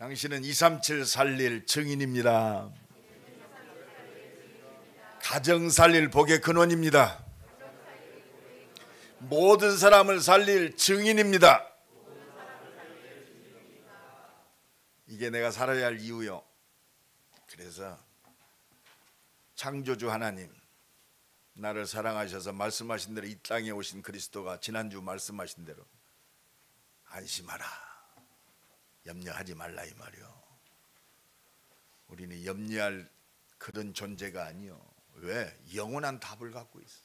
당신은 237 살릴 증인입니다. 가정 살릴 복의 근원입니다. 모든 사람을 살릴 증인입니다. 이게 내가 살아야 할 이유요. 그래서 창조주 하나님, 나를 사랑하셔서 말씀하신 대로 이 땅에 오신 그리스도가 지난주 말씀하신 대로 안심하라, 염려하지 말라 이 말이요. 우리는 염려할 그런 존재가 아니요. 왜? 영원한 답을 갖고 있어.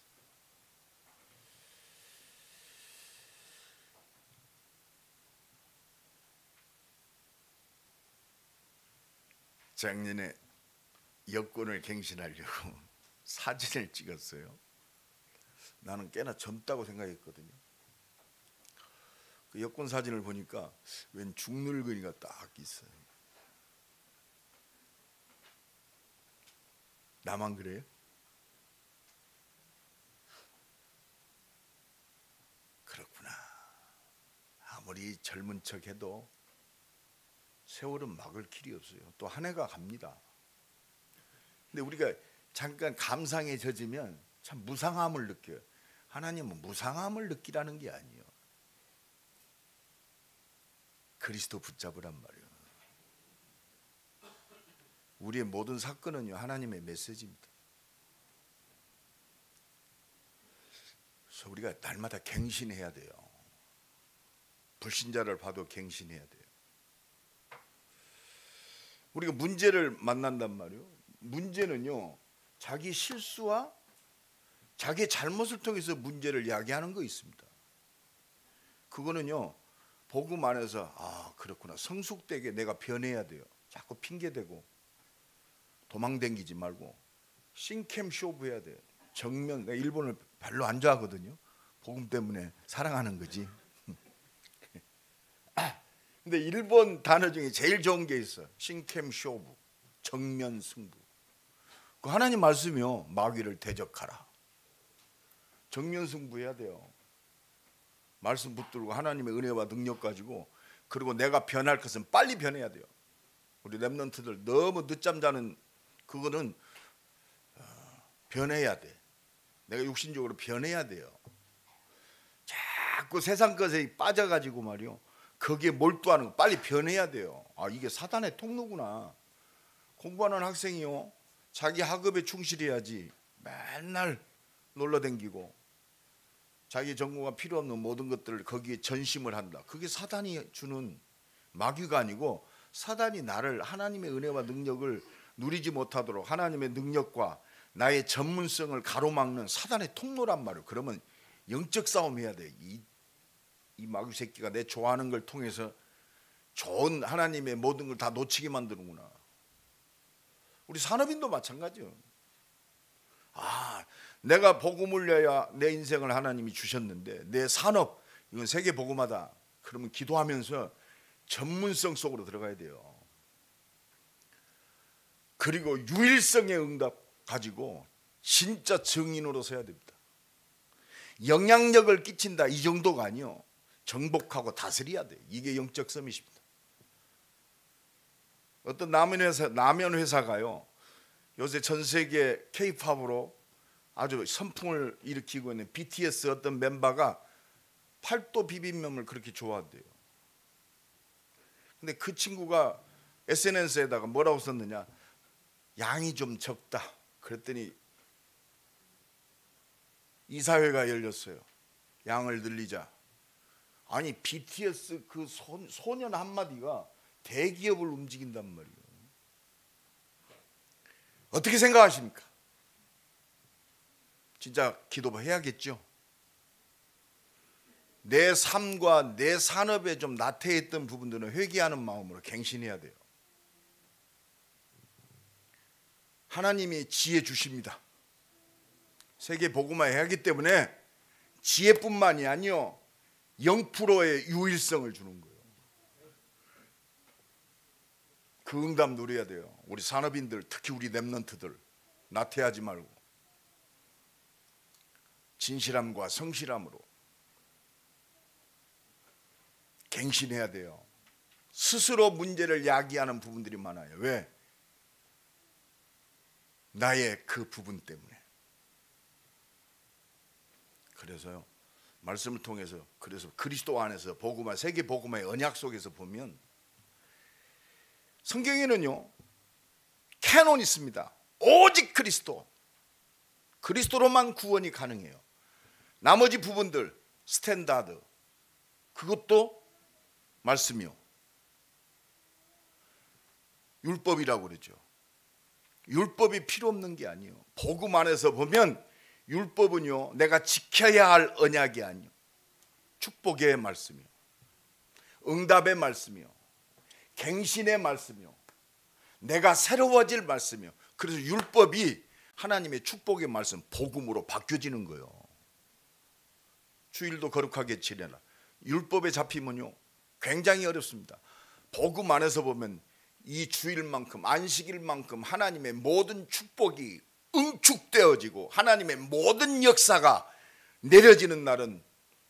작년에 여권을 갱신하려고 사진을 찍었어요. 나는 꽤나 젊다고 생각했거든요. 그 여권 사진을 보니까 웬 중늙은이가 딱 있어요. 나만 그래요? 그렇구나. 아무리 젊은 척해도 세월은 막을 길이 없어요. 또 한 해가 갑니다. 근데 우리가 잠깐 감상에 젖으면 참 무상함을 느껴요. 하나님은 무상함을 느끼라는 게 아니에요. 그리스도 붙잡으란 말이에요. 우리의 모든 사건은요, 하나님의 메시지입니다. 그래서 우리가 날마다 갱신해야 돼요. 불신자를 봐도 갱신해야 돼요. 우리가 문제를 만난단 말이에요. 문제는요, 자기 실수와 자기 잘못을 통해서 문제를 야기하는 거 있습니다. 그거는요, 복음 안에서 그렇구나, 성숙되게 내가 변해야 돼요. 자꾸 핑계대고 도망댕기지 말고 싱캠 쇼브 해야 돼요. 정면. 내가 일본을 별로 안 좋아하거든요. 복음 때문에 사랑하는 거지. 근데 일본 단어 중에 제일 좋은 게 있어. 싱캠 쇼부, 정면 승부. 그 하나님 말씀이요, 마귀를 대적하라. 정면 승부해야 돼요. 말씀 붙들고 하나님의 은혜와 능력 가지고, 그리고 내가 변할 것은 빨리 변해야 돼요. 우리 렘넌트들 너무 늦잠 자는 그거는 변해야 돼. 내가 육신적으로 변해야 돼요. 자꾸 세상 것에 빠져가지고 말이요, 거기에 몰두하는 거 빨리 변해야 돼요. 이게 사단의 통로구나. 공부하는 학생이요, 자기 학업에 충실해야지 맨날 놀러댕기고 자기 전공과 필요 없는 모든 것들을 거기에 전심을 한다. 그게 사단이 주는 마귀가 아니고, 사단이 나를 하나님의 은혜와 능력을 누리지 못하도록 하나님의 능력과 나의 전문성을 가로막는 사단의 통로란 말이에요. 그러면 영적 싸움 해야 돼. 이 마귀 새끼가 내 좋아하는 걸 통해서 좋은 하나님의 모든 걸 다 놓치게 만드는구나. 우리 산업인도 마찬가지예요. 내가 복음을 내야 내 인생을 하나님이 주셨는데 내 산업, 이건 세계 복음화다. 그러면 기도하면서 전문성 속으로 들어가야 돼요. 그리고 유일성의 응답 가지고 진짜 증인으로 서야 됩니다. 영향력을 끼친다, 이 정도가 아니요, 정복하고 다스려야 돼. 이게 영적 서밋입니다. 어떤 라면 회사가요, 요새 전 세계 K-팝으로 아주 선풍을 일으키고 있는 BTS 어떤 멤버가 팔도 비빔면을 그렇게 좋아한대요. 근데 그 친구가 SNS에다가 뭐라고 썼느냐, 양이 좀 적다. 그랬더니 이사회가 열렸어요. 양을 늘리자. 아니, BTS 그 소년 한마디가 대기업을 움직인단 말이에요. 어떻게 생각하십니까? 진짜 기도 해야겠죠. 내 삶과 내 산업에 좀 나태했던 부분들은 회개하는 마음으로 갱신해야 돼요. 하나님이 지혜 주십니다. 세계 복음화해야 하기 때문에 지혜뿐만이 아니요, 0%의 유일성을 주는 거예요. 그 응답 누려야 돼요. 우리 산업인들, 특히 우리 렘넌트들 나태하지 말고 진실함과 성실함으로 갱신해야 돼요. 스스로 문제를 야기하는 부분들이 많아요. 왜? 나의 그 부분 때문에. 그래서요, 말씀을 통해서, 그래서 그리스도 안에서 복음화, 세계 복음화의 언약 속에서 보면 성경에는요 캐논이 있습니다. 오직 그리스도, 그리스도로만 구원이 가능해요. 나머지 부분들 스탠다드, 그것도 말씀이요, 율법이라고 그러죠. 율법이 필요 없는 게 아니에요. 복음 안에서 보면 율법은요 내가 지켜야 할 언약이 아니요, 축복의 말씀이요, 응답의 말씀이요, 갱신의 말씀이요, 내가 새로워질 말씀이요. 그래서 율법이 하나님의 축복의 말씀, 복음으로 바뀌어지는 거예요. 주일도 거룩하게 지내라. 율법에 잡히면요 굉장히 어렵습니다. 복음 안에서 보면 이 주일만큼, 안식일만큼 하나님의 모든 축복이 응축되어지고 하나님의 모든 역사가 내려지는 날은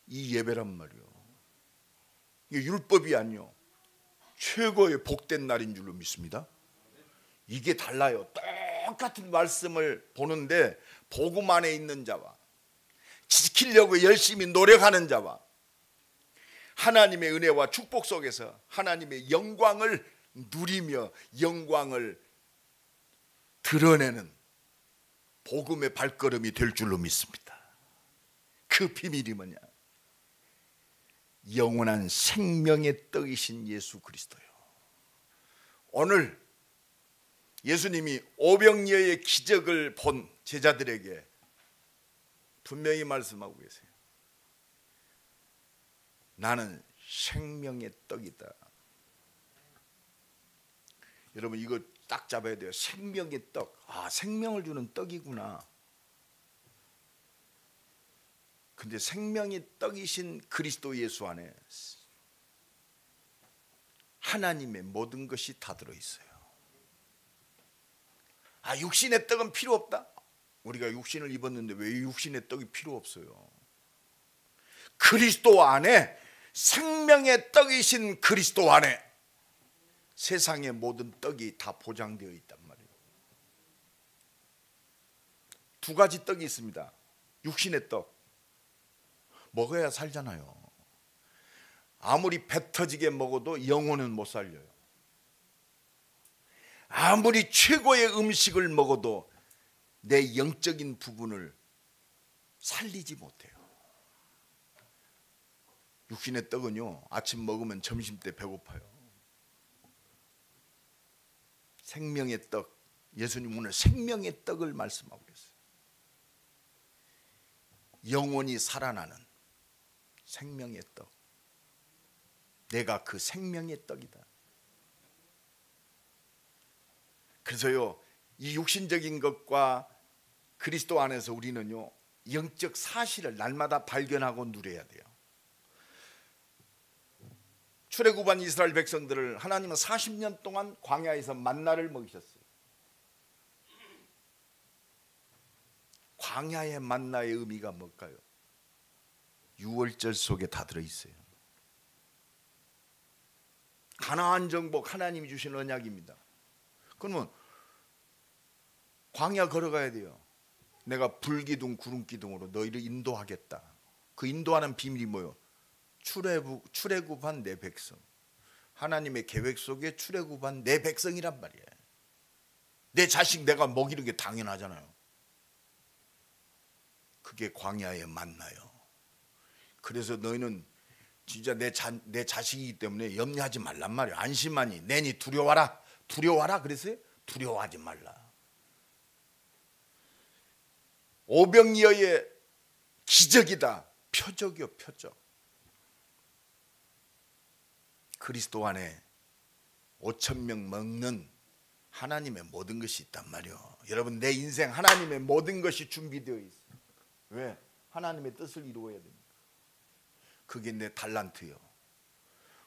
이 예배란 말이에요. 이게 율법이 아니요 최고의 복된 날인 줄로 믿습니다. 이게 달라요. 똑같은 말씀을 보는데 복음 안에 있는 자와 지키려고 열심히 노력하는 자와 하나님의 은혜와 축복 속에서 하나님의 영광을 누리며 영광을 드러내는 복음의 발걸음이 될 줄로 믿습니다. 그 비밀이 뭐냐? 영원한 생명의 떡이신 예수 그리스도요. 오늘 예수님이 오병이어의 기적을 본 제자들에게 분명히 말씀하고 계세요. 나는 생명의 떡이다. 여러분 이거 딱 잡아야 돼요. 생명의 떡. 아, 생명을 주는 떡이구나. 근데 생명의 떡이신 그리스도 예수 안에 하나님의 모든 것이 다 들어있어요. 아, 육신의 떡은 필요 없다? 우리가 육신을 입었는데 왜 육신의 떡이 필요 없어요? 그리스도 안에, 생명의 떡이신 그리스도 안에 세상의 모든 떡이 다 보장되어 있단 말이에요. 두 가지 떡이 있습니다. 육신의 떡, 먹어야 살잖아요. 아무리 배 터지게 먹어도 영혼은 못 살려요. 아무리 최고의 음식을 먹어도 내 영적인 부분을 살리지 못해요. 육신의 떡은요 아침 먹으면 점심 때 배고파요. 생명의 떡, 예수님 오늘 생명의 떡을 말씀하고 계세요. 영원히 살아나는 생명의 떡, 내가 그 생명의 떡이다. 그래서요 이 육신적인 것과 그리스도 안에서 우리는요 영적 사실을 날마다 발견하고 누려야 돼요. 출애굽한 이스라엘 백성들을 하나님은 40년 동안 광야에서 만나를 먹이셨어요. 광야의 만나의 의미가 뭘까요? 유월절 속에 다 들어있어요. 가나안 정복, 하나님이 주신 언약입니다. 그러면 광야 걸어가야 돼요. 내가 불기둥 구름기둥으로 너희를 인도하겠다. 그 인도하는 비밀이 뭐예요? 출애굽한 내 백성. 하나님의 계획 속에 출애굽한 내 백성이란 말이에요. 내 자식 내가 먹이는 게 당연하잖아요. 그게 광야에 만나요. 그래서 너희는 진짜 내 자식이기 때문에 염려하지 말란 말이에요. 안심하니 내니 두려워하라. 두려워하라 그랬어요? 두려워하지 말라. 오병이어의 기적이다. 표적이요, 표적. 그리스도 안에 5,000명 먹는 하나님의 모든 것이 있단 말이에요. 여러분 내 인생 하나님의 모든 것이 준비되어 있어요. 왜? 하나님의 뜻을 이루어야 됩니다. 그게 내 달란트요.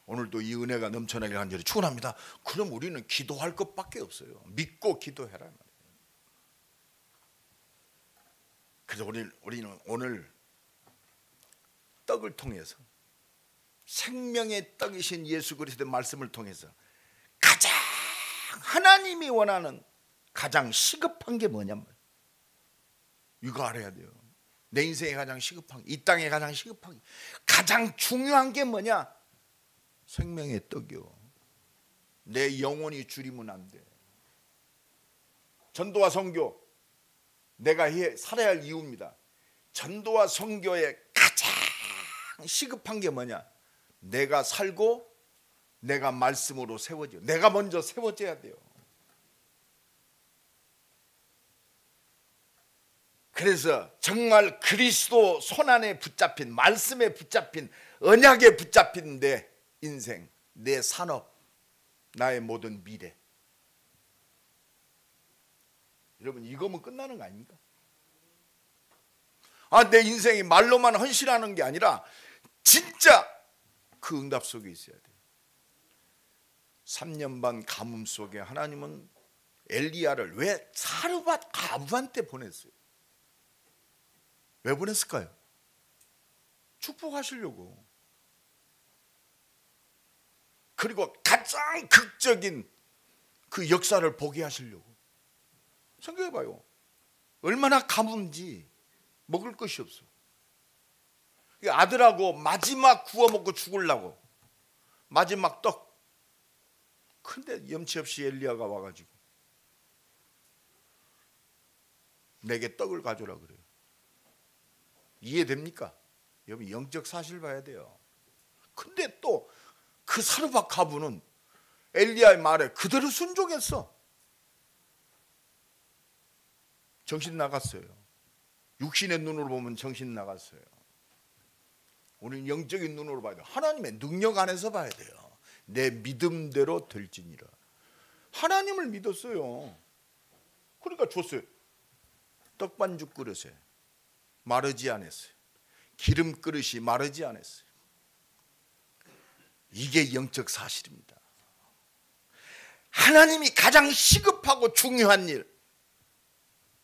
오늘도 이 은혜가 넘쳐나게 간절히 축원합니다. 그럼 우리는 기도할 것밖에 없어요. 믿고 기도해라 말이에요. 그래서 우리는 오늘 떡을 통해서 생명의 떡이신 예수 그리스도의 말씀을 통해서 가장 하나님이 원하는 가장 시급한 게 뭐냐면 이거 알아야 돼요. 내 인생에 가장 시급한 게, 이 땅에 가장 시급한 게, 가장 중요한 게 뭐냐? 생명의 떡이요. 내 영혼이 줄이면 안 돼. 전도와 선교, 내가 살아야 할 이유입니다. 전도와 선교의 가장 시급한 게 뭐냐? 내가 살고 내가 말씀으로 세워져. 내가 먼저 세워져야 돼요. 그래서 정말 그리스도 손안에 붙잡힌, 말씀에 붙잡힌, 언약에 붙잡힌 내 인생, 내 산업, 나의 모든 미래. 여러분, 이거면 끝나는 거 아닙니까? 내 인생이 말로만 헌신하는 게 아니라 진짜 그 응답 속에 있어야 돼요. 3년 반 가뭄 속에 하나님은 엘리야를 왜 사르밧 가부한테 보냈어요? 왜 보냈을까요? 축복하시려고. 그리고 가장 극적인 그 역사를 보게 하시려고. 생각해봐요. 얼마나 가뭄인지 먹을 것이 없어. 아들하고 마지막 구워 먹고 죽으려고 마지막 떡. 근데 염치 없이 엘리야가 와가지고 내게 떡을 가져라 그래요. 이해됩니까? 여러분, 영적 사실 봐야 돼요. 근데 또 그 사르밧 가부는 엘리야의 말에 그대로 순종했어. 정신 나갔어요. 육신의 눈으로 보면 정신 나갔어요. 우리는 영적인 눈으로 봐야 돼요. 하나님의 능력 안에서 봐야 돼요. 내 믿음대로 될지니라. 하나님을 믿었어요. 그러니까 줬어요. 떡반죽 그릇에 마르지 않았어요. 기름 그릇이 마르지 않았어요. 이게 영적 사실입니다. 하나님이 가장 시급하고 중요한 일,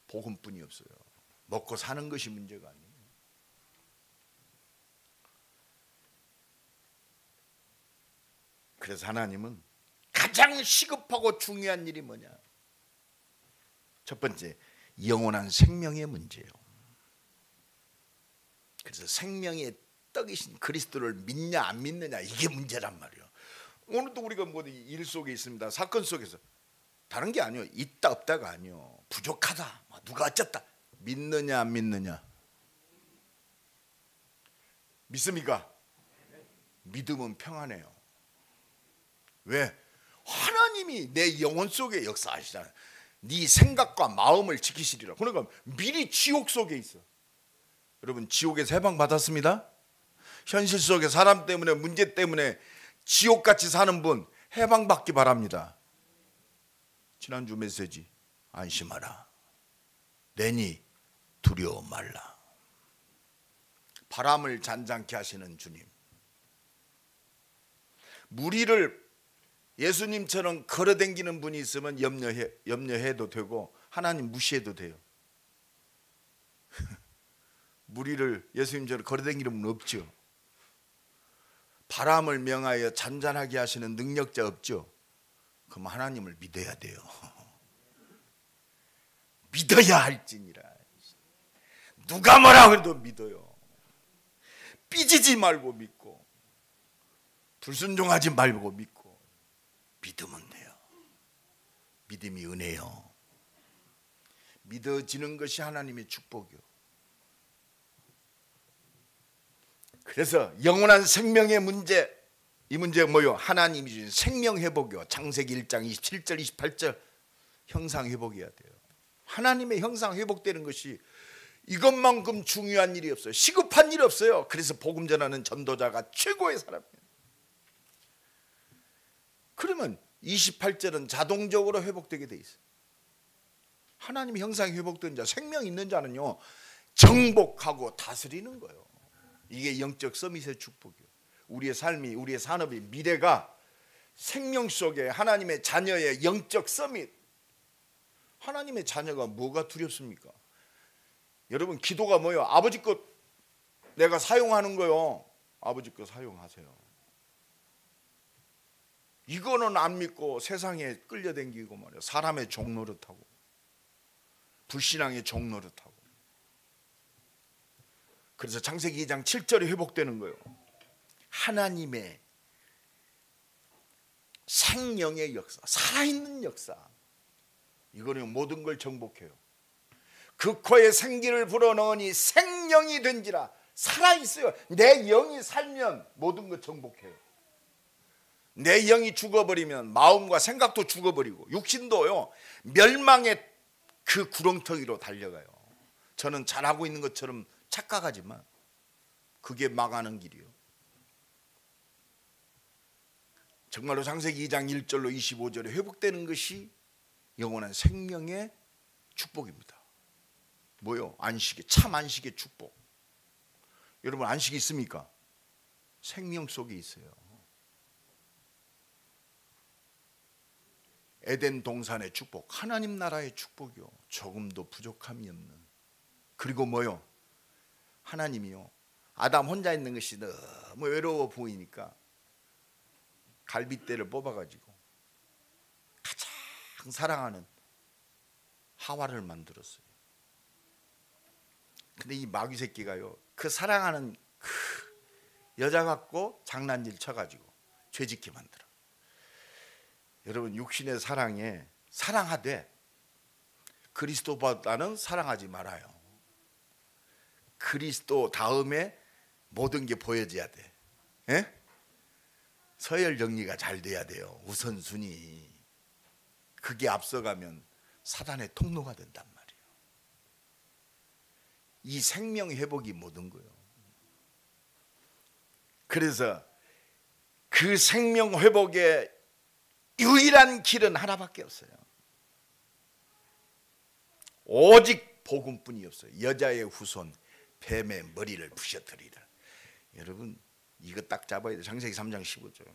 복음뿐이 없어요. 먹고 사는 것이 문제가 아니에요. 그래서 하나님은 가장 시급하고 중요한 일이 뭐냐? 첫 번째, 영원한 생명의 문제예요. 그래서 생명의 떡이신 그리스도를 믿냐 안 믿느냐, 이게 문제란 말이에요. 오늘도 우리가 뭐 일 속에 있습니다. 사건 속에서 다른 게 아니에요. 있다 없다가 아니에요. 부족하다, 누가 어쨌다. 믿느냐 안 믿느냐. 믿습니까? 믿음은 평안해요. 왜? 하나님이 내 영혼 속에 역사하시잖아요. 네 생각과 마음을 지키시리라. 그러니까 미리 지옥 속에 있어. 여러분, 지옥에서 해방 받았습니다. 현실 속에 사람 때문에, 문제 때문에 지옥같이 사는 분 해방 받기 바랍니다. 지난주 메시지, 안심하라, 내니 두려워 말라. 바람을 잔잔케 하시는 주님, 무리를 예수님처럼 걸어다니는 분이 있으면 염려해도 되고 하나님 무시해도 돼요. 무리를 예수님처럼 걸어다니는 분 없죠. 바람을 명하여 잔잔하게 하시는 능력자 없죠. 그럼 하나님을 믿어야 돼요. 믿어야 할지니라. 누가 뭐라 그래도 믿어요. 삐지지 말고 믿고, 불순종하지 말고 믿고, 믿으면 돼요. 믿음이 은혜요. 믿어지는 것이 하나님의 축복이요. 그래서 영원한 생명의 문제, 이 문제가 뭐요? 하나님이 주신 생명 회복이요. 창세기 1장 27절 28절 형상 회복이어야 돼요. 하나님의 형상 회복되는 것이 이것만큼 중요한 일이 없어요. 시급한 일이 없어요. 그래서 복음 전하는 전도자가 최고의 사람이에요. 그러면 28절은 자동적으로 회복되게 돼 있어요. 하나님의 형상이 회복된 자, 생명 있는 자는요, 정복하고 다스리는 거예요. 이게 영적 서밋의 축복이에요. 우리의 삶이, 우리의 산업이, 미래가 생명 속에 하나님의 자녀의 영적 서밋. 하나님의 자녀가 뭐가 두렵습니까? 여러분, 기도가 뭐예요? 아버지 것 내가 사용하는 거요. 아버지 것 사용하세요. 이거는 안 믿고 세상에 끌려다니고 말이야. 사람의 종노릇하고 불신앙의 종노릇하고. 그래서 창세기 2장 7절에 회복되는 거예요. 하나님의 생명의 역사, 살아있는 역사, 이거는 모든 걸 정복해요. 그 코에 생기를 불어넣으니 생명이 된지라. 살아있어요. 내 영이 살면 모든 걸 정복해요. 내 영이 죽어버리면 마음과 생각도 죽어버리고 육신도요 멸망의 그 구렁텅이로 달려가요. 저는 잘하고 있는 것처럼 착각하지만 그게 망하는 길이요. 정말로 창세기 2장 1절로 25절에 회복되는 것이 영원한 생명의 축복입니다. 뭐요? 안식의, 참 안식의 축복. 여러분 안식이 있습니까? 생명 속에 있어요. 에덴 동산의 축복, 하나님 나라의 축복이요, 조금도 부족함이 없는. 그리고 뭐요? 하나님이요, 아담 혼자 있는 것이 너무 외로워 보이니까 갈빗대를 뽑아가지고 가장 사랑하는 하와를 만들었어요. 근데 이 마귀 새끼가요, 그 사랑하는 그 여자 갖고 장난질 쳐가지고 죄짓게 만들어. 여러분 육신의 사랑에 사랑하되 그리스도보다는 사랑하지 말아요. 그리스도 다음에 모든 게 보여져야 돼. 예? 서열 정리가 잘 돼야 돼요. 우선순위. 그게 앞서가면 사단의 통로가 된단 말이에요. 이 생명 회복이 모든 거예요. 그래서 그 생명 회복의 유일한 길은 하나밖에 없어요. 오직 복음뿐이 없어요. 여자의 후손 뱀의 머리를 부셔뜨리라. 여러분 이거 딱 잡아야 돼요. 창세기 3장 15절.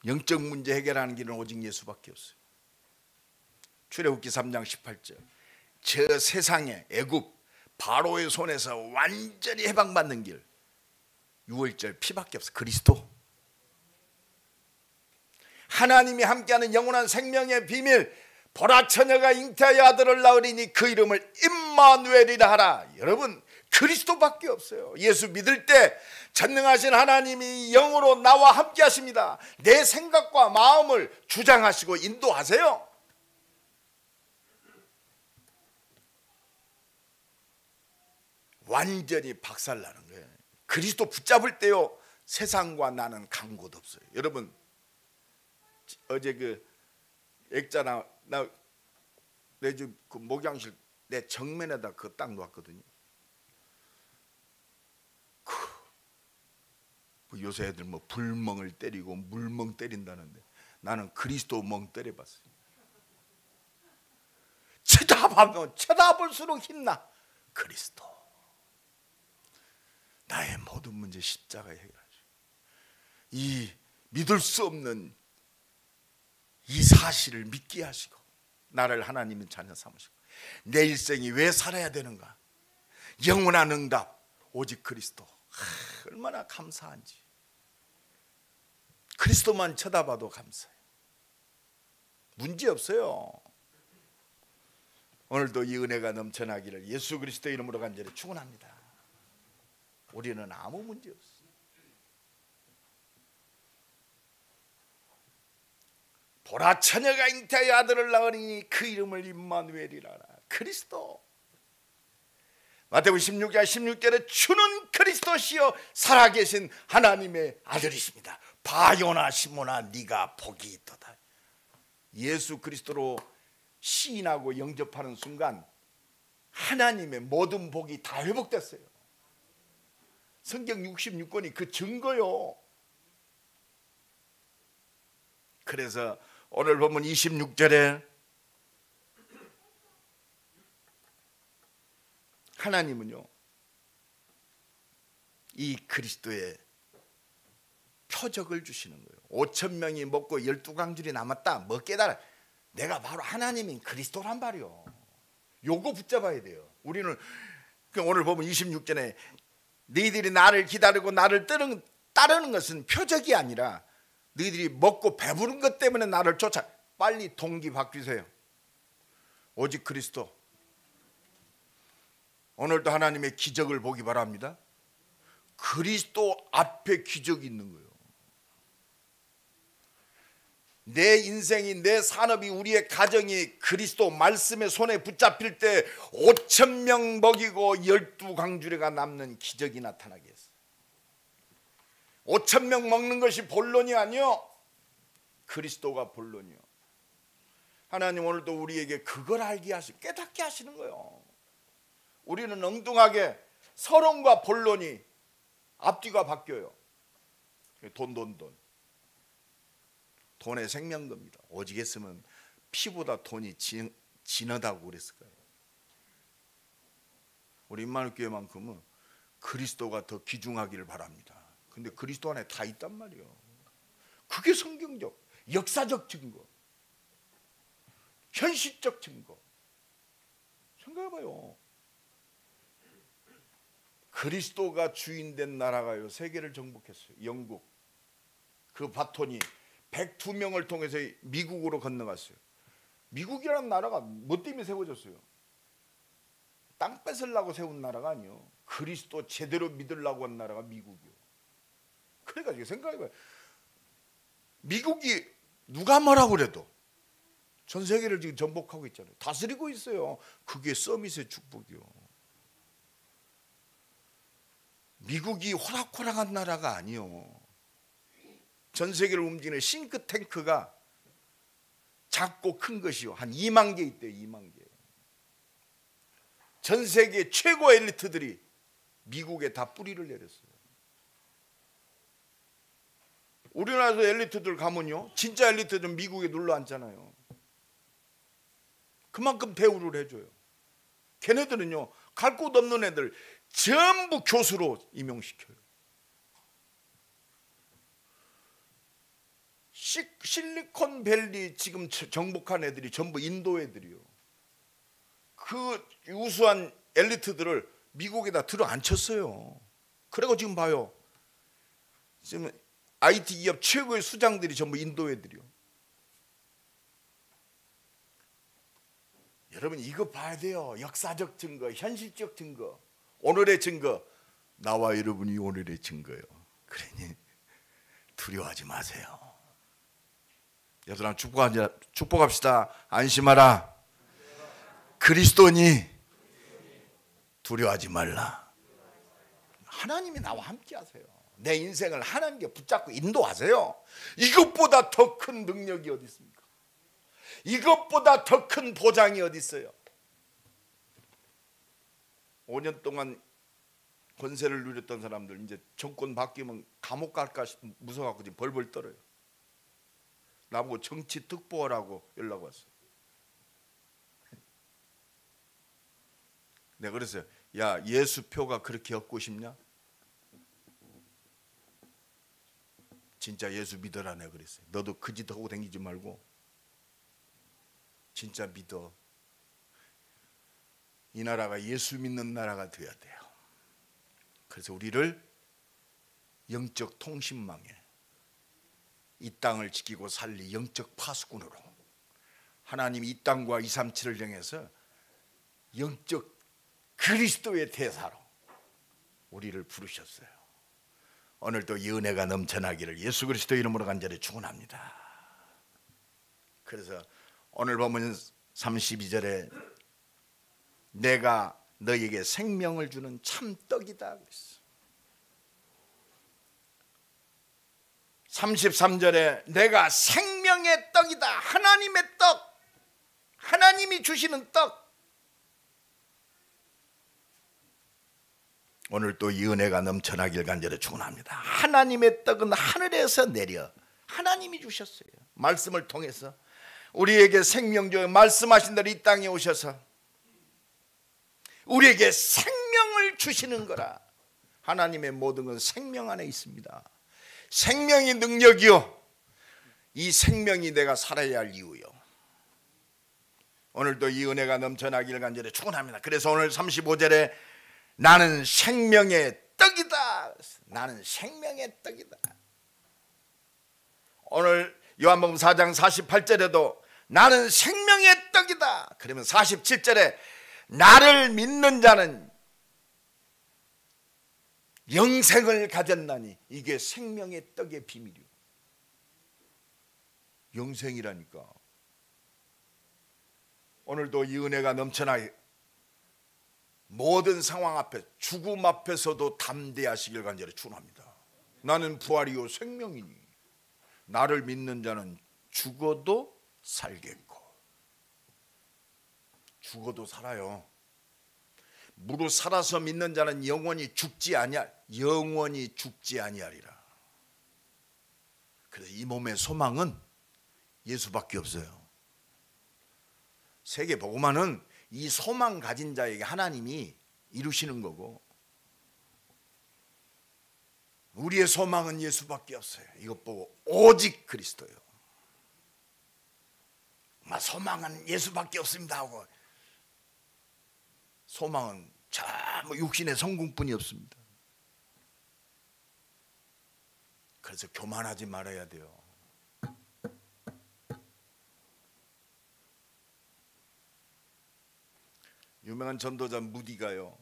영적 문제 해결하는 길은 오직 예수밖에 없어요. 출애굽기 3장 18절. 저 세상에 애굽 바로의 손에서 완전히 해방받는 길 6월절 피밖에 없어요. 그리스도. 하나님이 함께하는 영원한 생명의 비밀. 보라 처녀가 잉태하여 아들을 낳으리니 그 이름을 임마누엘이라 하라. 여러분 그리스도밖에 없어요. 예수 믿을 때 전능하신 하나님이 영으로 나와 함께 하십니다. 내 생각과 마음을 주장하시고 인도하세요. 완전히 박살나는 거예요. 그리스도 붙잡을 때요 세상과 나는 간 곳 없어요. 여러분 어제 그 액자나 내 집 그 목양실 내 정면에다 그 딱 놓았거든요. 요새 애들 뭐 불멍을 때리고 물멍 때린다는데 나는 그리스도 멍 때려봤어요. 쳐다보면 쳐다볼수록 힘나. 그리스도 나의 모든 문제 십자가에 해결하죠. 이 믿을 수 없는 이 사실을 믿게 하시고 나를 하나님의 자녀 삼으시고 내 일생이 왜 살아야 되는가? 영원한 응답 오직 그리스도. 얼마나 감사한지. 그리스도만 쳐다봐도 감사해요. 문제 없어요. 오늘도 이 은혜가 넘쳐나기를 예수 그리스도 이름으로 간절히 축원합니다. 우리는 아무 문제 없어요. 보라 처녀가 잉태하여 아들을 낳으니 그 이름을 임마누엘이라 하라. 그리스도. 마태복음 16장 16절에 주는 그리스도시요 살아계신 하나님의 아들이십니다. 바요나 시몬아 네가 복이 있도다. 예수 그리스도로 시인하고 영접하는 순간 하나님의 모든 복이 다 회복됐어요. 성경 66권이 그 증거요. 그래서 오늘 보면 26절에 하나님은요 이 그리스도의 표적을 주시는 거예요. 5,000명이 먹고 12광줄이 남았다. 뭐 깨달아? 내가 바로 하나님인 그리스도란 말이요. 요거 붙잡아야 돼요. 우리는 오늘 보면 26절에 너희들이 나를 기다리고 나를 따르는 것은 표적이 아니라 너희들이 먹고 배부른 것 때문에 나를 쫓아. 빨리 동기 바뀌세요. 오직 그리스도. 오늘도 하나님의 기적을 보기 바랍니다. 그리스도 앞에 기적이 있는 거예요. 내 인생이, 내 산업이, 우리의 가정이 그리스도 말씀의 손에 붙잡힐 때 5,000명 먹이고 12강주례가 남는 기적이 나타나게 했어요. 5,000명 먹는 것이 본론이 아니요, 그리스도가 본론이요. 하나님 오늘도 우리에게 그걸 알게 하시고 깨닫게 하시는 거예요. 우리는 엉뚱하게 서론과 본론이 앞뒤가 바뀌어요. 돈에 생명 겁니다. 오직 했으면 피보다 돈이 진하다고 그랬을 거예요. 우리 임마누엘교회만큼은 그리스도가 더 귀중하기를 바랍니다. 근데 그리스도 안에 다 있단 말이에요. 그게 성경적, 역사적 증거, 현실적 증거. 생각해봐요. 그리스도가 주인된 나라가요, 세계를 정복했어요. 영국. 그 바톤이 102명을 통해서 미국으로 건너갔어요. 미국이라는 나라가 뭐 때문에 세워졌어요? 땅 뺏으려고 세운 나라가 아니요, 그리스도 제대로 믿으려고 한 나라가 미국이요. 그러니까 생각해봐요. 미국이 누가 뭐라고 그래도 전 세계를 지금 정복하고 있잖아요. 다스리고 있어요. 그게 서밋의 축복이요. 미국이 호락호락한 나라가 아니요, 전 세계를 움직이는 싱크탱크가 작고 큰 것이요, 한 2만 개 있대요. 2만 개. 전 세계 최고 엘리트들이 미국에 다 뿌리를 내렸어요. 우리나라에서 엘리트들 가면요, 진짜 엘리트들은 미국에 눌러 앉잖아요. 그만큼 대우를 해줘요. 걔네들은요, 갈 곳 없는 애들 전부 교수로 임용시켜요. 실리콘밸리 지금 정복한 애들이 전부 인도 애들이요. 그 우수한 엘리트들을 미국에다 들어 앉혔어요. 그리고 지금 봐요, 지금 IT 기업 최고의 수장들이 전부 인도 애들이요. 여러분 이거 봐야 돼요. 역사적 증거, 현실적 증거, 오늘의 증거. 나와 여러분이 오늘의 증거예요. 그러니 두려워하지 마세요. 여러분 축복합시다. 안심하라. 그리스도니 두려워하지 말라. 하나님이 나와 함께 하세요. 내 인생을 하나님께 붙잡고 인도하세요. 이것보다 더 큰 능력이 어디 있습니까? 이것보다 더 큰 보장이 어디 있어요? 5년 동안 권세를 누렸던 사람들 이제 정권 바뀌면 감옥 갈까 무서워갖고 지금 벌벌 떨어요. 나보고 정치 특보라고 연락 왔어요. 내가 그랬어요. 야, 예수표가 그렇게 얻고 싶냐? 진짜 예수 믿어라. 내가 그랬어요. 너도 그 짓 하고 다니지 말고 진짜 믿어. 이 나라가 예수 믿는 나라가 되어야 돼요. 그래서 우리를 영적 통신망에, 이 땅을 지키고 살리 영적 파수꾼으로 하나님이 이 땅과 237을 향해서 영적 그리스도의 대사로 우리를 부르셨어요. 오늘도 이 은혜가 넘쳐나기를 예수 그리스도 이름으로 간절히 축원합니다. 그래서 오늘 보면 32절에 내가 너에게 생명을 주는 참 떡이다 그랬어. 33절에 내가 생명의 떡이다. 하나님의 떡, 하나님이 주시는 떡. 오늘 또 이 은혜가 넘쳐나길 간절히 축원합니다. 하나님의 떡은 하늘에서 내려 하나님이 주셨어요. 말씀을 통해서 우리에게 생명 주어 말씀하신 대로 이 땅에 오셔서 우리에게 생명을 주시는 거라. 하나님의 모든 건 생명 안에 있습니다. 생명이 능력이요, 이 생명이 내가 살아야 할 이유요. 오늘도 이 은혜가 넘쳐나기를 간절히 축원합니다. 그래서 오늘 35절에 나는 생명의 떡이다. 나는 생명의 떡이다. 오늘 요한복음 4장 48절에도 나는 생명의 떡이다. 그러면 47절에 나를 믿는 자는 영생을 가졌나니, 이게 생명의 떡의 비밀이요. 영생이라니까. 오늘도 이 은혜가 넘쳐나 모든 상황 앞에, 죽음 앞에서도 담대하시길 간절히 축원합니다. 나는 부활이요 생명이니 나를 믿는 자는 죽어도 살겠고. 죽어도 살아요. 무릇 살아서 믿는 자는 영원히 죽지 아니하리라. 그래서 이 몸의 소망은 예수밖에 없어요. 세계 복음화는 이 소망 가진 자에게 하나님이 이루시는 거고, 우리의 소망은 예수밖에 없어요. 이것 보고 오직 그리스도요. 소망은 예수밖에 없습니다 하고, 소망은 전부 육신의 성공뿐이 없습니다. 그래서 교만하지 말아야 돼요. 유명한 전도자 무디가요,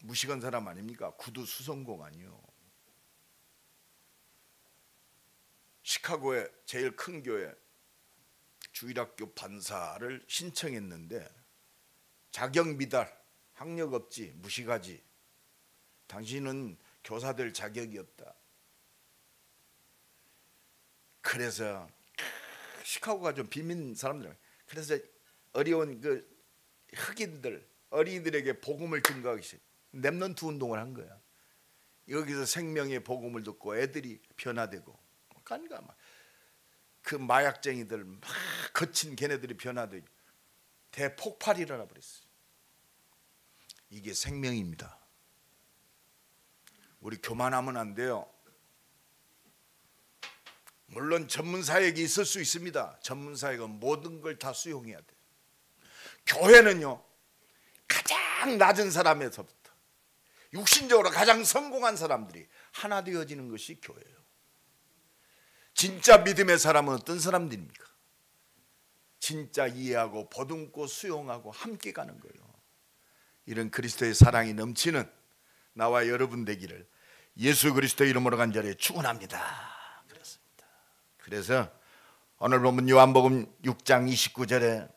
무식한 사람 아닙니까? 구두 수성공 아니요. 시카고의 제일 큰 교회 주일학교 반사를 신청했는데 자격 미달, 학력 없지, 무식하지, 당신은 교사 될 자격이 없다. 그래서 시카고가 좀 빈민 사람들, 그래서 어려운 그 흑인들, 어린이들에게 복음을 증거하기 시작, 렘넌트 운동을 한 거야. 여기서 생명의 복음을 듣고 애들이 변화되고, 그러니까 그 마약쟁이들 막 거친 걔네들이 변화되고 대폭발이 일어나 버렸어요. 이게 생명입니다. 우리 교만하면 안 돼요. 물론 전문사역이 있을 수 있습니다. 전문사역은 모든 걸 다 수용해야 돼요. 교회는요, 가장 낮은 사람에서부터 육신적으로 가장 성공한 사람들이 하나 되어지는 것이 교회예요. 진짜 믿음의 사람은 어떤 사람들입니까? 진짜 이해하고 보듬고 수용하고 함께 가는 거예요. 이런 그리스도의 사랑이 넘치는 나와 여러분 되기를 예수 그리스도의 이름으로 간절히 축원합니다. 그렇습니다. 그래서 오늘 본문 요한복음 6장 29절에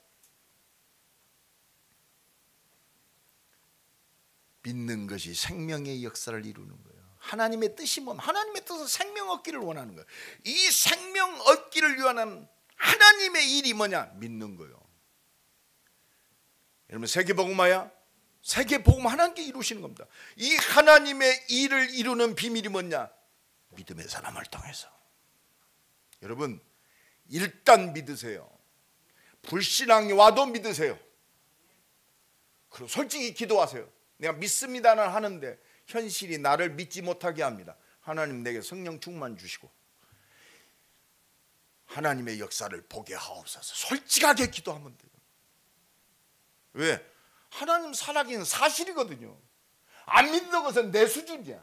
믿는 것이 생명의 역사를 이루는 거예요. 하나님의 뜻이 뭐, 하나님의 뜻은 생명 얻기를 원하는 거예요. 이 생명 얻기를 위한 하나님의 일이 뭐냐? 믿는 거예요. 여러분, 세계복음화야? 세계복음 하나님께 이루시는 겁니다. 이 하나님의 일을 이루는 비밀이 뭐냐? 믿음의 사람을 통해서. 여러분, 일단 믿으세요. 불신앙이 와도 믿으세요. 그리고 솔직히 기도하세요. 내가 믿습니다는 하는데 현실이 나를 믿지 못하게 합니다. 하나님 내게 성령 충만 주시고 하나님의 역사를 보게 하옵소서. 솔직하게 기도하면 돼요. 왜? 하나님 살아계는 사실이거든요. 안 믿는 것은 내 수준이야.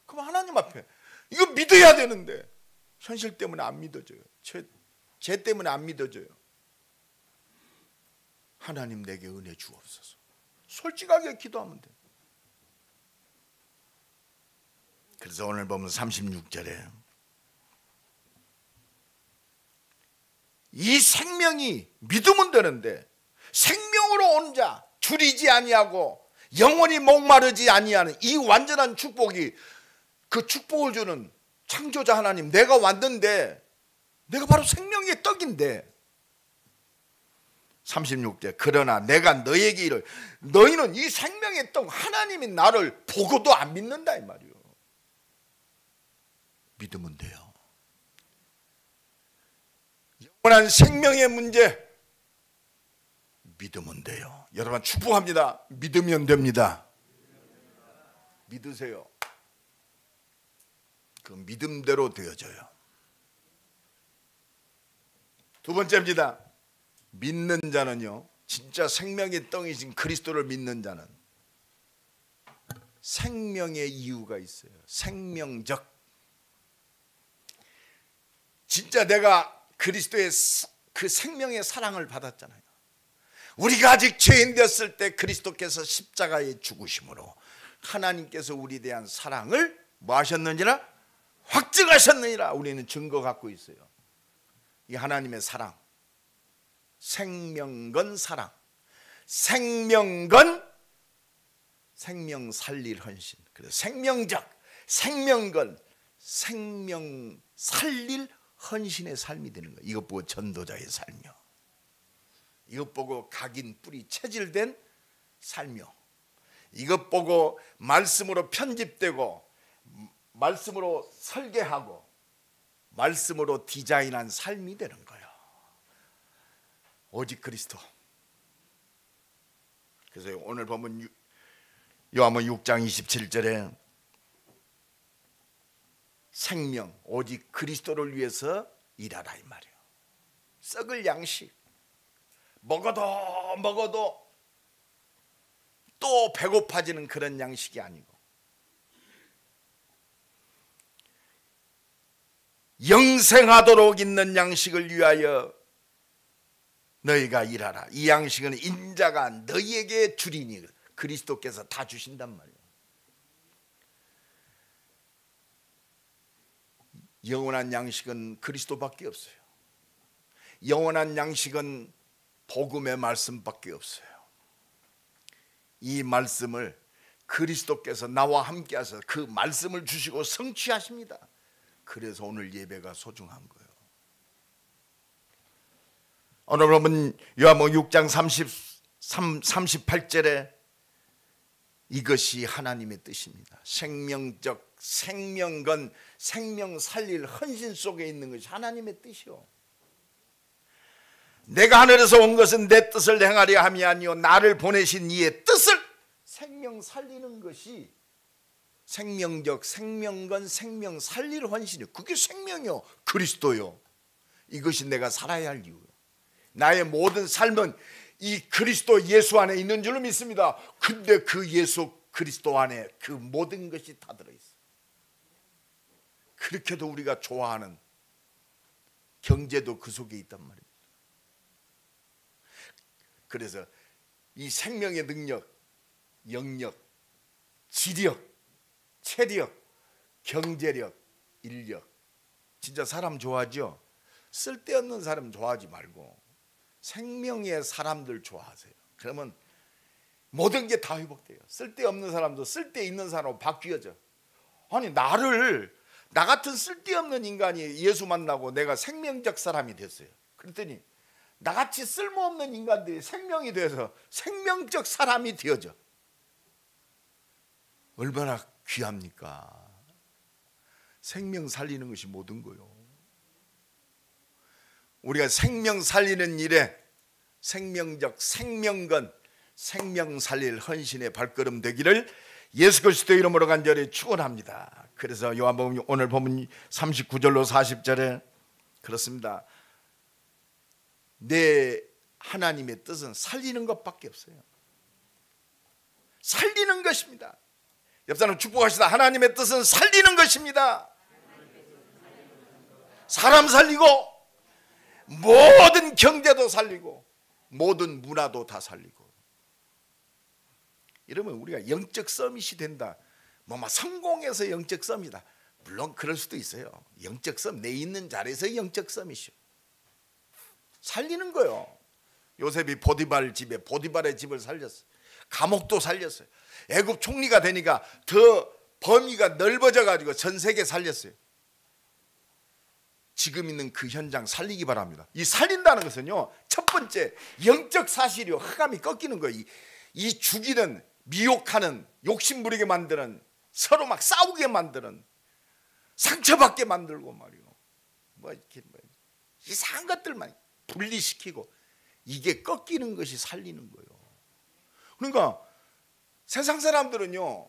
그럼 하나님 앞에 이거 믿어야 되는데 현실 때문에 안 믿어져요. 죄 때문에 안 믿어져요. 하나님 내게 은혜 주옵소서. 솔직하게 기도하면 돼. 그래서 오늘 보면 36절에 이 생명이 믿으면 되는데 생명으로 온 자 줄이지 아니하고 영원히 목마르지 아니하는 이 완전한 축복이, 그 축복을 주는 창조자 하나님, 내가 왔는데 내가 바로 생명의 떡인데 36절 그러나 내가 너에게 이를 너희는 이 생명의 떡 하나님이 나를 보고도 안 믿는다 이 말이요. 믿으면 돼요. 영원한 생명의 문제 믿으면 돼요. 여러분 축복합니다. 믿으면 됩니다. 믿으세요. 그 믿음대로 되어져요. 두 번째입니다. 믿는 자는요, 진짜 생명의 떡이신 그리스도를 믿는 자는 생명의 이유가 있어요. 생명적. 진짜 내가 그리스도의 그 생명의 사랑을 받았잖아요. 우리가 아직 죄인 되었을 때 그리스도께서 십자가에 죽으심으로 하나님께서 우리에 대한 사랑을 뭐 하셨느니라? 확증하셨느니라. 우리는 증거 갖고 있어요. 이 하나님의 사랑, 생명건 사랑, 생명건 생명 살릴 헌신. 그래서 생명적, 생명건, 생명 살릴 헌신의 삶이 되는 거예요. 이것 보고 전도자의 삶이요, 이것 보고 각인 뿌리 체질된 삶이요, 이것 보고 말씀으로 편집되고 말씀으로 설계하고 말씀으로 디자인한 삶이 되는 거예요. 오직 그리스도. 그래서 오늘 보면 요한복음 6장 27절에 생명, 오직 그리스도를 위해서 일하라 이 말이에요. 썩을 양식 먹어도 또 배고파지는 그런 양식이 아니고 영생하도록 있는 양식을 위하여 너희가 일하라. 이 양식은 인자가 너희에게 주리니 그리스도께서 다 주신단 말이에요. 영원한 양식은 그리스도밖에 없어요. 영원한 양식은 복음의 말씀밖에 없어요. 이 말씀을 그리스도께서 나와 함께 하셔서 그 말씀을 주시고 성취하십니다. 그래서 오늘 예배가 소중한 거예요. 오늘 보면 요한복음 6장 38절에 이것이 하나님의 뜻입니다. 생명적, 생명건, 생명 살릴 헌신 속에 있는 것이 하나님의 뜻이요. 내가 하늘에서 온 것은 내 뜻을 행하려 함이 아니요 나를 보내신 이의 뜻을 생명 살리는 것이 생명적, 생명건, 생명 살릴 헌신이요. 그게 생명이요, 그리스도요. 이것이 내가 살아야 할 이유요. 나의 모든 삶은 이 그리스도 예수 안에 있는 줄로 믿습니다. 근데 그 예수 그리스도 안에 그 모든 것이 다 들어있어요. 그렇게도 우리가 좋아하는 경제도 그 속에 있단 말입니다. 그래서 이 생명의 능력, 영력, 지력, 체력, 경제력, 인력, 진짜 사람 좋아하죠? 쓸데없는 사람 좋아하지 말고 생명의 사람들 좋아하세요. 그러면 모든 게 다 회복돼요. 쓸데없는 사람도 쓸데있는 사람으로 바뀌어져. 아니 나 같은 쓸데없는 인간이 예수 만나고 내가 생명적 사람이 됐어요. 그랬더니 나같이 쓸모없는 인간들이 생명이 돼서 생명적 사람이 되어져. 얼마나 귀합니까? 생명 살리는 것이 모든 거요. 우리가 생명 살리는 일에 생명적, 생명건, 생명 살릴 헌신의 발걸음 되기를 예수 그리스도 이름으로 간절히 축원합니다. 그래서 요한복음 오늘 보면 39절로 40절에 그렇습니다. 내 하나님의 뜻은 살리는 것밖에 없어요. 살리는 것입니다. 옆 사람 축복하시다. 하나님의 뜻은 살리는 것입니다. 사람 살리고 모든 경제도 살리고 모든 문화도 다 살리고. 이러면 우리가 영적 서밋이 된다. 막 성공해서 영적 서밋이다. 물론 그럴 수도 있어요. 영적 서밋, 내 있는 자리에서 영적 서밋이요. 살리는 거요. 요셉이 보디발 집에 보디발의 집을 살렸어요. 감옥도 살렸어요. 애굽 총리가 되니까 더 범위가 넓어져 가지고 전 세계 살렸어요. 지금 있는 그 현장 살리기 바랍니다. 이 살린다는 것은요, 첫 번째 영적 사실이요, 흑암이 꺾이는 거예요. 이 죽이는, 미혹하는, 욕심부리게 만드는, 서로 막 싸우게 만드는, 상처받게 만들고 말이요, 뭐 이렇게 이상한 것들만 분리시키고, 이게 꺾이는 것이 살리는 거예요. 그러니까 세상 사람들은요,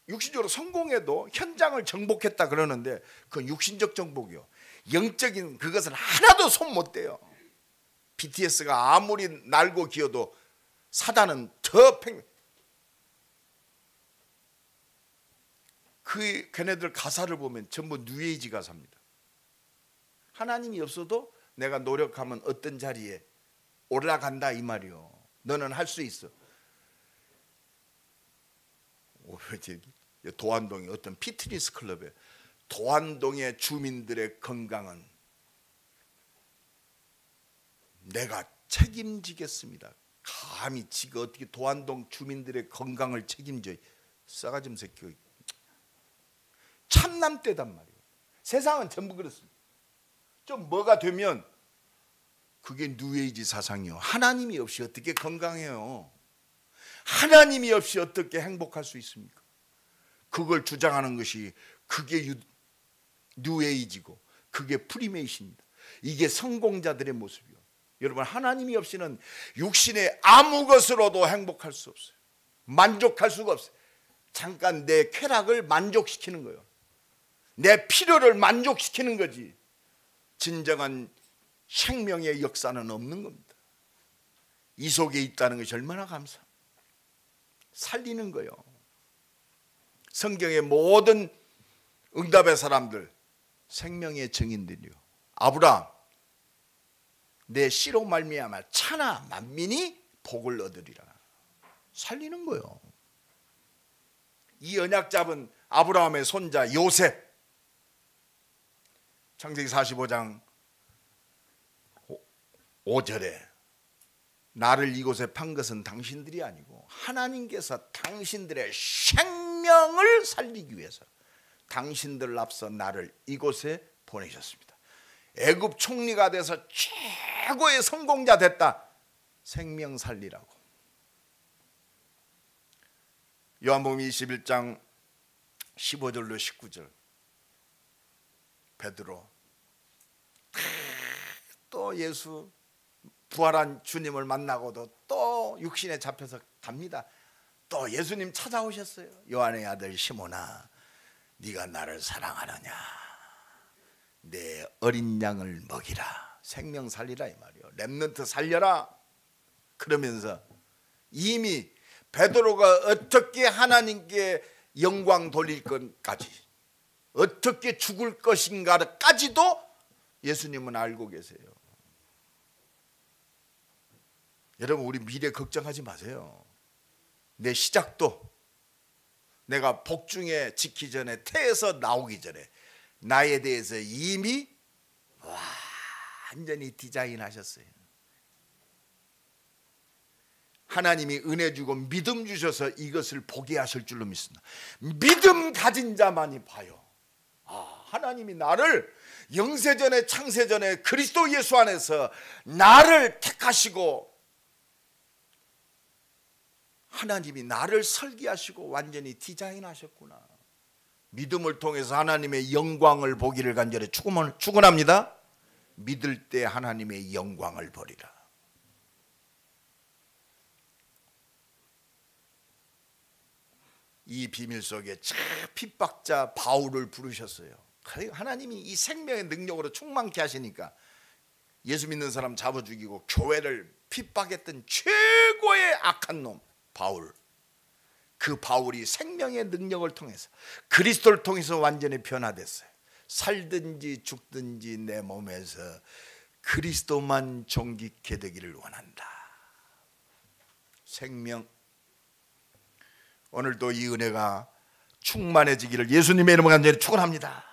육신적으로 성공해도 현장을 정복했다 그러는데 그건 육신적 정복이요. 영적인 그것은 하나도 손 못 대요. BTS가 아무리 날고 기어도 사단은 더 걔네들 가사를 보면 전부 뉴에이지 가사입니다. 하나님이 없어도 내가 노력하면 어떤 자리에 올라간다 이 말이요. 너는 할 수 있어. 도안동의 어떤 피트니스 클럽에 도안동의 주민들의 건강은 내가 책임지겠습니다. 감히 지가 어떻게 도안동 주민들의 건강을 책임져. 싸가지 새끼. 참남대단 말이에요. 세상은 전부 그렇습니다. 좀 뭐가 되면 그게 뉴에이지 사상이요. 하나님이 없이 어떻게 건강해요? 하나님이 없이 어떻게 행복할 수 있습니까? 그걸 주장하는 것이 그게 뉴에이지고 그게 프리메이션입니다. 이게 성공자들의 모습이요. 여러분, 하나님이 없이는 육신의 아무 것으로도 행복할 수 없어요. 만족할 수가 없어요. 잠깐 내 쾌락을 만족시키는 거예요. 내 필요를 만족시키는 거지 진정한 생명의 역사는 없는 겁니다. 이 속에 있다는 것이 얼마나 감사합니다. 살리는 거예요. 성경의 모든 응답의 사람들 생명의 증인들이요. 아브라함, 내 씨로 말미암아 천하 만민이 복을 얻으리라. 살리는 거예요. 이 언약 잡은 아브라함의 손자 요셉, 창세기 45장 5절에 나를 이곳에 판 것은 당신들이 아니고 하나님께서 당신들의 생명을 살리기 위해서 당신들을 앞서 나를 이곳에 보내셨습니다. 애굽 총리가 돼서 최고의 성공자 됐다. 생명 살리라고. 요한복음 21장 15절로 19절 베드로 또 예수 부활한 주님을 만나고도 또 육신에 잡혀서 갑니다. 또 예수님 찾아오셨어요. 요한의 아들 시몬아, 네가 나를 사랑하느냐? 내 어린 양을 먹이라. 생명 살리라 이 말이요. 렘넌트 살려라. 그러면서 이미 베드로가 어떻게 하나님께 영광 돌릴 것까지, 어떻게 죽을 것인가까지도 예수님은 알고 계세요. 여러분, 우리 미래 걱정하지 마세요. 내 시작도 내가 복중에 지기 전에 태에서 나오기 전에 나에 대해서 이미 완전히 디자인하셨어요. 하나님이 은혜 주고 믿음 주셔서 이것을 보게 하실 줄로 믿습니다. 믿음 가진 자만이 봐요. 하나님이 나를 영세전에 창세전에 그리스도 예수 안에서 나를 택하시고 하나님이 나를 설계하시고 완전히 디자인하셨구나. 믿음을 통해서 하나님의 영광을 보기를 간절히 축원합니다. 믿을 때 하나님의 영광을 보리라. 이 비밀 속에 핍박자 바울을 부르셨어요. 하나님이 이 생명의 능력으로 충만케 하시니까 예수 믿는 사람 잡아 죽이고 교회를 핍박했던 최고의 악한 놈 바울, 그 바울이 생명의 능력을 통해서 그리스도를 통해서 완전히 변화됐어요. 살든지 죽든지 내 몸에서 그리스도만 존귀케 되기를 원한다. 생명. 오늘도 이 은혜가 충만해지기를 예수님의 이름으로 간절히 축원합니다.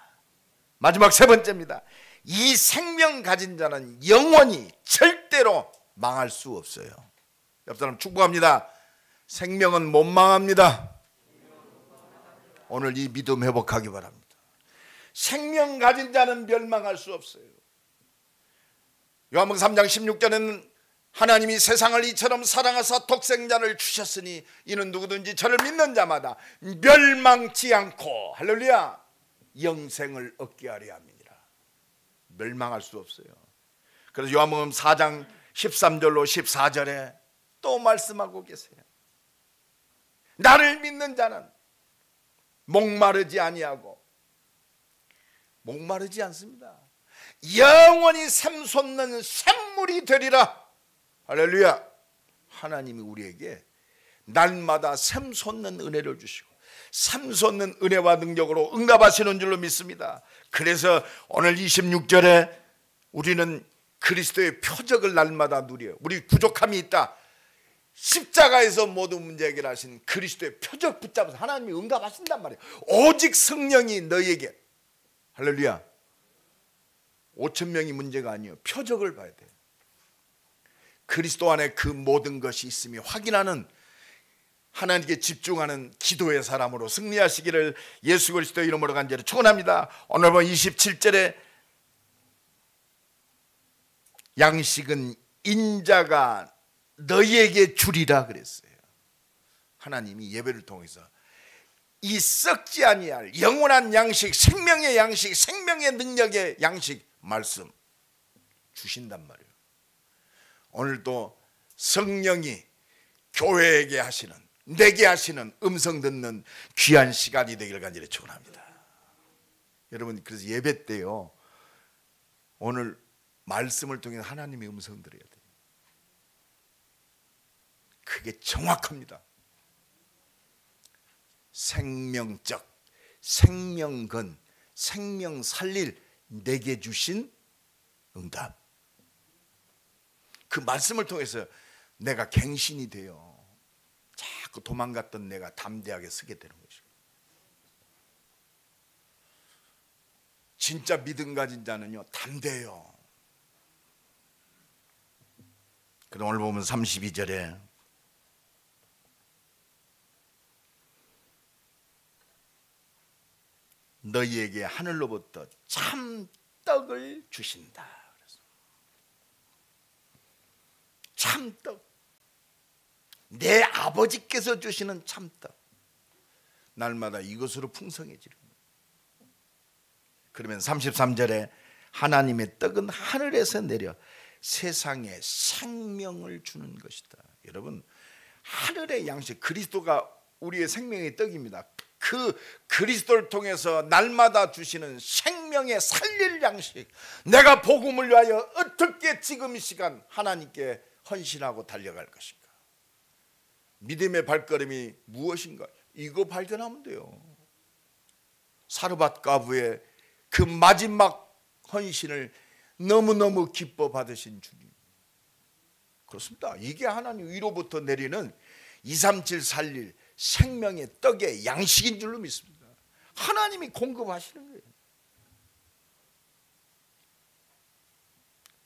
마지막 세 번째입니다. 이 생명 가진 자는 영원히 절대로 망할 수 없어요. 옆 사람 축복합니다. 생명은 못 망합니다. 오늘 이 믿음 회복하기 바랍니다. 생명 가진 자는 멸망할 수 없어요. 요한복음 3장 16절에는 하나님이 세상을 이처럼 사랑하사 독생자를 주셨으니 이는 누구든지 저를 믿는 자마다 멸망치 않고 할렐루야 영생을 얻게 하려 함이니라. 멸망할 수 없어요. 그래서 요한복음 4장 13절로 14절에 또 말씀하고 계세요. 나를 믿는 자는 목마르지 아니하고, 목마르지 않습니다. 영원히 샘솟는 샘물이 되리라. 할렐루야. 하나님이 우리에게 날마다 샘솟는 은혜를 주시고 삼솟는 은혜와 능력으로 응답하시는 줄로 믿습니다. 그래서 오늘 26절에 우리는 그리스도의 표적을 날마다 누려요. 우리 부족함이 있다. 십자가에서 모든 문제 해결하신 그리스도의 표적 붙잡아서 하나님이 응답하신단 말이에요. 오직 성령이 너희에게, 할렐루야, 5천 명이 문제가 아니에요. 표적을 봐야 돼요. 그리스도 안에 그 모든 것이 있음이 확인하는, 하나님께 집중하는 기도의 사람으로 승리하시기를 예수 그리스도의 이름으로 간절히 축원합니다. 오늘 본 27절에 양식은 인자가 너희에게 주리라 그랬어요. 하나님이 예배를 통해서 이 썩지 아니할 영원한 양식, 생명의 양식, 생명의 능력의 양식 말씀 주신단 말이에요. 오늘도 성령이 교회에게 하시는, 내게 하시는 음성 듣는 귀한 시간이 되기를 간절히 축원합니다. 여러분, 그래서 예배 때요, 오늘 말씀을 통해 하나님의 음성 들어야 돼요. 그게 정확합니다. 생명적, 생명근, 생명 살릴 내게 주신 응답. 그 말씀을 통해서 내가 갱신이 돼요. 자꾸 도망갔던 내가 담대하게 서게 되는 것이고, 진짜 믿음 가진 자는요 담대해요. 그럼 오늘 보면 32절에 너희에게 하늘로부터 참떡을 주신다. 참떡, 내 아버지께서 주시는 참떡, 날마다 이것으로 풍성해지는 거예요. 그러면 33절에 하나님의 떡은 하늘에서 내려 세상에 생명을 주는 것이다. 여러분, 하늘의 양식, 그리스도가 우리의 생명의 떡입니다. 그 그리스도를 통해서 날마다 주시는 생명의 살릴 양식, 내가 복음을 위하여 어떻게 지금 이 시간 하나님께 헌신하고 달려갈 것인가? 믿음의 발걸음이 무엇인가? 이거 발견하면 돼요. 사르밧 가부의 그 마지막 헌신을 너무너무 기뻐 받으신 주님. 그렇습니다. 이게 하나님 위로부터 내리는 237 살릴 생명의 떡의 양식인 줄로 믿습니다. 하나님이 공급하시는 거예요.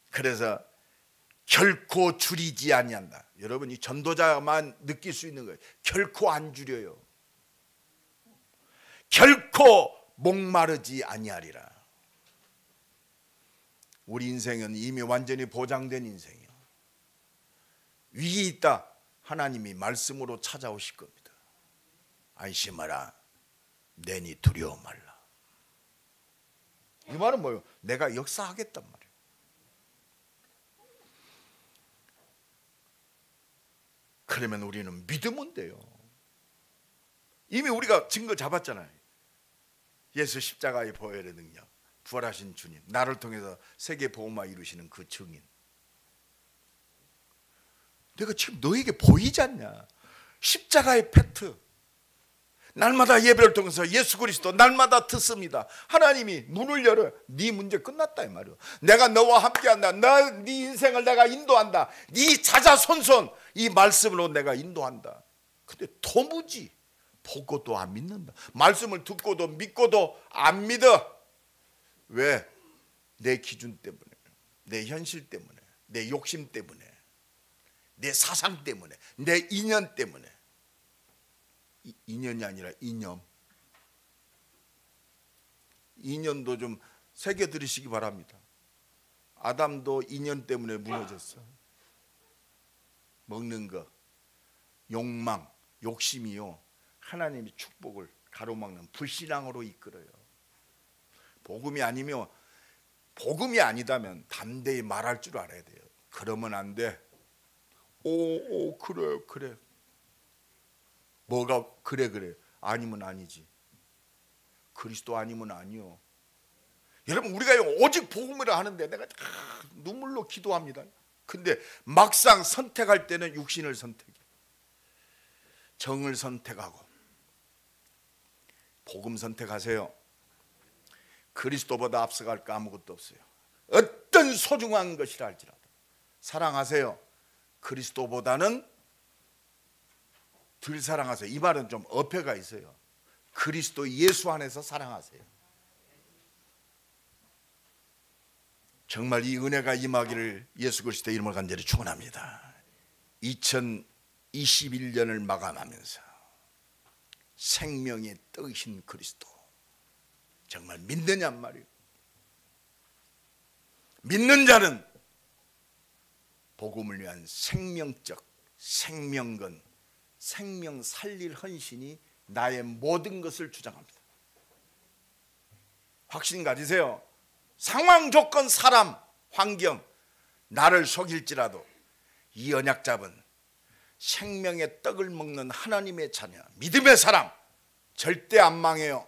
그래서 결코 줄이지 아니한다. 여러분, 이 전도자만 느낄 수 있는 거예요. 결코 안 줄여요. 결코 목마르지 아니하리라. 우리 인생은 이미 완전히 보장된 인생이에요. 위기 있다, 하나님이 말씀으로 찾아오실 겁니다. 안심하라, 내니 두려워 말라. 이 말은 뭐예요? 내가 역사하겠단 말이에요. 그러면 우리는 믿으면 돼요. 이미 우리가 증거 잡았잖아요. 예수 십자가의 보혈의 능력, 부활하신 주님, 나를 통해서 세계 복음화 이루시는 그 증인. 내가 지금 너에게 보이지 않냐? 십자가의 팩트. 날마다 예배를 통해서 예수 그리스도 날마다 듣습니다. 하나님이 문을 열어. 네 문제 끝났다 이 말이야. 내가 너와 함께한다. 네 인생을 내가 인도한다. 네 자자손손 이 말씀으로 내가 인도한다. 근데 도무지 보고도 안 믿는다. 말씀을 듣고도 믿고도 안 믿어. 왜? 내 기준 때문에, 내 현실 때문에, 내 욕심 때문에, 내 사상 때문에, 내 인연 때문에. 인연이 아니라 이념. 인연도 좀 새겨 들으시기 바랍니다. 아담도 인연 때문에 무너졌어. 먹는 거, 욕망, 욕심이요, 하나님의 축복을 가로막는 불신앙으로 이끌어요. 복음이 아니면, 복음이 아니다면 담대히 말할 줄 알아야 돼요. 그러면 안 돼. 오 그래. 뭐가 그래 아니면 아니지. 그리스도 아니면 아니요. 여러분, 우리가 오직 복음을 하는데 내가 눈물로 기도합니다. 근데 막상 선택할 때는 육신을 선택해, 정을 선택하고 복음 선택하세요. 그리스도보다 앞서갈 거 아무것도 없어요. 어떤 소중한 것이라 할지라도 사랑하세요. 그리스도보다는 덜 사랑하세요. 이 말은 좀 어폐가 있어요. 그리스도 예수 안에서 사랑하세요. 정말 이 은혜가 임하기를 예수 그리스도의 이름을 간절히 축원합니다. 2021년을 마감하면서 생명의 떡이신 그리스도 정말 믿느냔 말이에요. 믿는 자는 복음을 위한 생명적 생명건 생명 살릴 헌신이 나의 모든 것을 주장합니다. 확신 가지세요. 상황, 조건, 사람, 환경 나를 속일지라도 이 언약 잡은 생명의 떡을 먹는 하나님의 자녀 믿음의 사람 절대 안 망해요.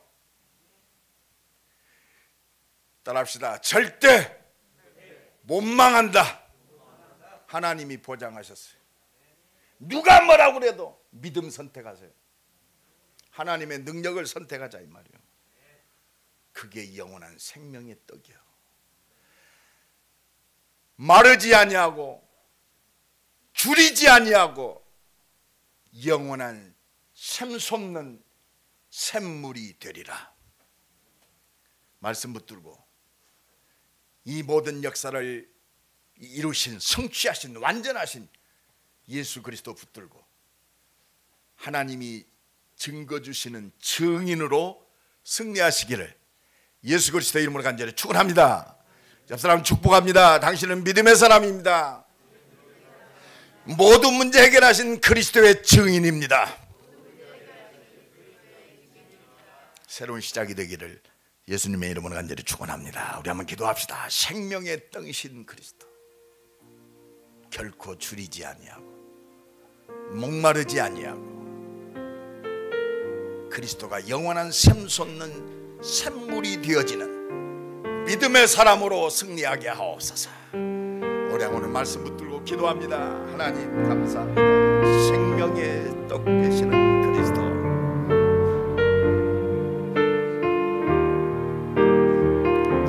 따라합시다. 절대 못 망한다. 하나님이 보장하셨어요. 누가 뭐라고 그래도 믿음 선택하세요. 하나님의 능력을 선택하자 이 말이에요. 그게 영원한 생명의 떡이요. 마르지 아니하고 줄이지 아니하고 영원한 샘솟는 샘물이 되리라. 말씀 붙들고 이 모든 역사를 이루신 성취하신 완전하신 예수 그리스도 붙들고 하나님이 증거 주시는 증인으로 승리하시기를 예수 그리스도의 이름으로 간절히 축원합니다. 옆 사람 축복합니다. 당신은 믿음의 사람입니다. 모든 문제 해결하신 그리스도의 증인입니다. 새로운 시작이 되기를 예수님의 이름으로 간절히 축원합니다. 우리 한번 기도합시다. 생명의 떡이신 그리스도 결코 줄이지 아니하고 목마르지 아니하고 그리스도가 영원한 샘솟는 샘물이 되어지는 믿음의 사람으로 승리하게 하옵소서. 우리 오늘 말씀 붙들고 기도합니다. 하나님 감사합니다. 생명의 떡 되시는 그리스도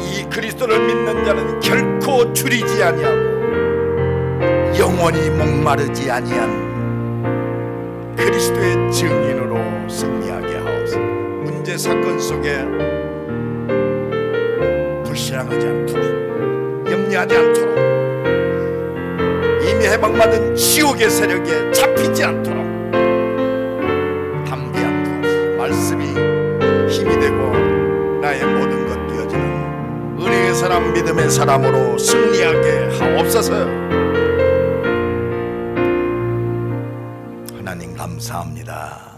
이 그리스도를 믿는 자는 결코 줄이지 아니하고 영원히 목마르지 아니한 그리스도의 증인으로 승리하게 하옵소서. 문제 사건 속에 불신앙하지 않도록 염려하지 않도록 이미 해방받은 지옥의 세력에 잡히지 않도록 담대한 두 말씀이 힘이 되고 나의 모든 것 되어지는 은혜의 사람 믿음의 사람으로 승리하게 하옵소서. 하나님 감사합니다.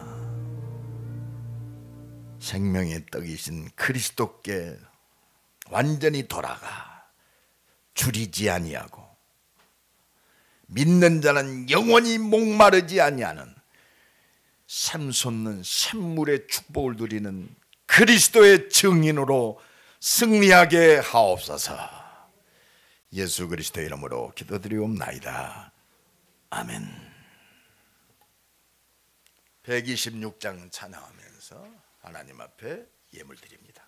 생명의 떡이신 그리스도께 완전히 돌아가 줄이지 아니하고 믿는 자는 영원히 목마르지 아니하는 샘솟는 샘물의 축복을 누리는 그리스도의 증인으로 승리하게 하옵소서. 예수 그리스도의 이름으로 기도드리옵나이다. 아멘. 126장 찬양하면서 하나님 앞에 예물 드립니다.